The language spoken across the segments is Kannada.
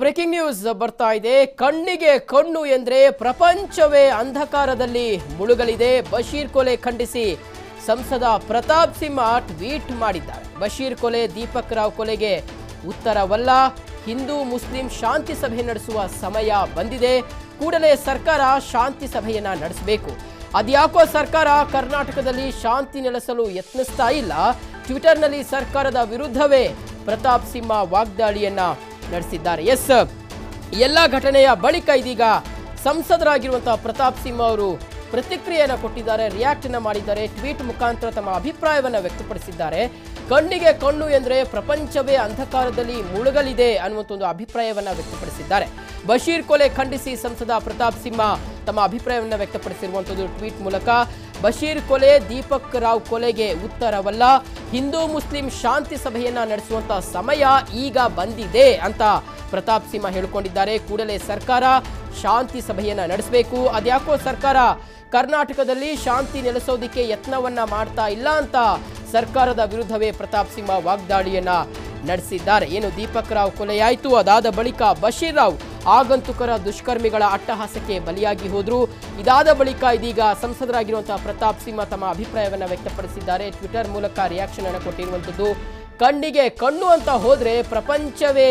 ಬ್ರೇಕಿಂಗ್ ನ್ಯೂಸ್ ಬರ್ತಾ ಇದೆ. ಕಣ್ಣಿಗೆ ಕಣ್ಣು ಎಂದ್ರೆ ಪ್ರಪಂಚವೇ ಅಂಧಕಾರದಲ್ಲಿ ಮುಳುಗಲಿದೆ. ಬಶೀರ್ ಕೊಲೆ ಖಂಡಿಸಿ ಸಂಸದ ಪ್ರತಾಪ್ ಸಿಂಹ ಟ್ವೀಟ್ ಮಾಡಿದ್ದಾರೆ. ಬಶೀರ್ ಕೊಲೆ, ದೀಪಕ್ ರಾವ್ ಕೊಲೆಗೆ ಉತ್ತರವಲ್ಲ. ಹಿಂದೂ ಮುಸ್ಲಿಂ ಶಾಂತಿ ಸಭೆ ನಡೆಸುವ ಸಮಯ ಬಂದಿದೆ. ಕೂಡಲೇ ಸರ್ಕಾರ ಶಾಂತಿ ಸಭೆಯನ್ನ ನಡೆಸಬೇಕು. ಅದ್ಯಾಕೋ ಸರ್ಕಾರ ಕರ್ನಾಟಕದಲ್ಲಿ ಶಾಂತಿ ನೆಲೆಸಲು ಯತ್ನಿಸ್ತಾ ಇಲ್ಲ. ಟ್ವಿಟರ್ನಲ್ಲಿ ಸರ್ಕಾರದ ವಿರುದ್ಧವೇ ಪ್ರತಾಪ್ ಸಿಂಹ ವಾಗ್ದಾಳಿಯನ್ನ ನಡೆಸಿದ್ದಾರೆ. ಎಲ್ಲ ಘಟನೆಯ ಬಳಿಕ ಇದೀಗ ಸಂಸದರಾಗಿರುವಂತಹ ಪ್ರತಾಪ್ ಸಿಂಹ ಅವರು ಪ್ರತಿಕ್ರಿಯೆಯನ್ನು ಕೊಟ್ಟಿದ್ದಾರೆ, ರಿಯಾಕ್ಟ್ ಮಾಡಿದ್ದಾರೆ. ಟ್ವೀಟ್ ಮುಖಾಂತರ ತಮ್ಮ ಅಭಿಪ್ರಾಯವನ್ನು ವ್ಯಕ್ತಪಡಿಸಿದ್ದಾರೆ. ಕಣ್ಣಿಗೆ ಕಣ್ಣು ಎಂದರೆ ಪ್ರಪಂಚವೇ ಅಂಧಕಾರದಲ್ಲಿ ಮುಳುಗಲಿದೆ ಅನ್ನುವಂಥ ಒಂದು ಅಭಿಪ್ರಾಯವನ್ನು ವ್ಯಕ್ತಪಡಿಸಿದ್ದಾರೆ. ಬಶೀರ್ ಕೊಲೆ ಖಂಡಿಸಿ ಸಂಸದ ಪ್ರತಾಪ್ ಸಿಂಹ ತಮ್ಮ ಅಭಿಪ್ರಾಯವನ್ನು ವ್ಯಕ್ತಪಡಿಸಿರುವಂಥದ್ದು ಟ್ವೀಟ್ ಮೂಲಕ. ಬಶೀರ್ ಕೊಲೆ, ದೀಪಕ್ ರಾವ್ ಕೊಲೆಗೆ ಉತ್ತರವಲ್ಲ. ಹಿಂದೂ ಮುಸ್ಲಿಂ ಶಾಂತಿ ಸಭೆಯನ್ನ ನಡೆಸುವಂತ ಸಮಯ ಈಗ ಬಂದಿದೆ ಅಂತ ಪ್ರತಾಪ್ ಸಿಂಹ ಹೇಳಿಕೊಂಡಿದ್ದಾರೆ. ಕೂಡಲೇ ಸರ್ಕಾರ ಶಾಂತಿ ಸಭೆಯನ್ನ ನಡೆಸಬೇಕು. ಅದ್ಯಾಕೋ ಸರ್ಕಾರ ಕರ್ನಾಟಕದಲ್ಲಿ ಶಾಂತಿ ನೆಲೆಸೋದಿಕ್ಕೆ ಯತ್ನವನ್ನ ಮಾಡ್ತಾ ಇಲ್ಲ ಅಂತ ಸರ್ಕಾರದ ವಿರುದ್ಧವೇ ಪ್ರತಾಪ್ ಸಿಂಹ ವಾಗ್ದಾಳಿಯನ್ನ ನಡೆಸಿದ್ದಾರೆ. ಏನು ದೀಪಕ್ ರಾವ್ ಕೊಲೆಯಾಯಿತು, ಅದಾದ ಬಳಿಕ ಬಶೀರ್ ರಾವ್ ಆಗಂತುಕರ ದುಷ್ಕರ್ಮಿಗಳ ಅಟ್ಟಹಾಸಕ್ಕೆ ಬಲಿಯಾಗಿ ಹೋದ್ರು. ಇದಾದ ಬಳಿಕ ಇದೀಗ ಸಂಸದರಾಗಿರುವಂತಹ ಪ್ರತಾಪ್ ಸಿಂಹ ತಮ್ಮ ಅಭಿಪ್ರಾಯವನ್ನು ವ್ಯಕ್ತಪಡಿಸಿದ್ದಾರೆ. ಟ್ವಿಟರ್ ಮೂಲಕ ರಿಯಾಕ್ಷನ್ ಅನ್ನು ಕೊಟ್ಟಿರುವಂಥದ್ದು. ಕಣ್ಣಿಗೆ ಕಣ್ಣು ಅಂತ ಹೋದ್ರೆ ಪ್ರಪಂಚವೇ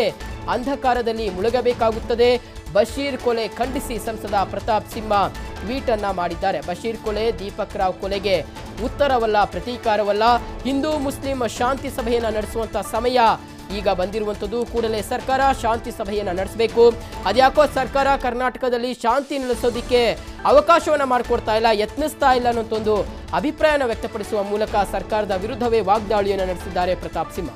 ಅಂಧಕಾರದಲ್ಲಿ ಮುಳುಗಬೇಕಾಗುತ್ತದೆ. ಬಶೀರ್ ಕೊಲೆ ಖಂಡಿಸಿ ಸಂಸದ ಪ್ರತಾಪ್ ಸಿಂಹ ಟ್ವೀಟ್ ಅನ್ನ ಮಾಡಿದ್ದಾರೆ. ಬಶೀರ್ ಕೊಲೆ, ದೀಪಕ್ ರಾವ್ ಕೊಲೆಗೆ ಉತ್ತರವಲ್ಲ, ಪ್ರತೀಕಾರವಲ್ಲ. ಹಿಂದೂ ಮುಸ್ಲಿಂ ಶಾಂತಿ ಸಭೆಯನ್ನ ನಡೆಸುವಂತ ಸಮಯ ಈಗ ಬಂದಿರುವಂಥದ್ದು. ಕೂಡಲೇ ಸರ್ಕಾರ ಶಾಂತಿ ಸಭೆಯನ್ನ ನಡೆಸಬೇಕು. ಅದ್ಯಾಕೋ ಸರ್ಕಾರ ಕರ್ನಾಟಕದಲ್ಲಿ ಶಾಂತಿ ನೆಲೆಸೋದಿಕ್ಕೆ ಅವಕಾಶವನ್ನ ಮಾಡಿಕೊಡ್ತಾ ಇಲ್ಲ, ಯತ್ನಿಸ್ತಾ ಇಲ್ಲ ಅನ್ನೋಂಥ ಒಂದು ಅಭಿಪ್ರಾಯನ ವ್ಯಕ್ತಪಡಿಸುವ ಮೂಲಕ ಸರ್ಕಾರದ ವಿರುದ್ಧವೇ ವಾಗ್ದಾಳಿಯನ್ನು ನಡೆಸಿದ್ದಾರೆ ಪ್ರತಾಪ್ ಸಿಂಹ.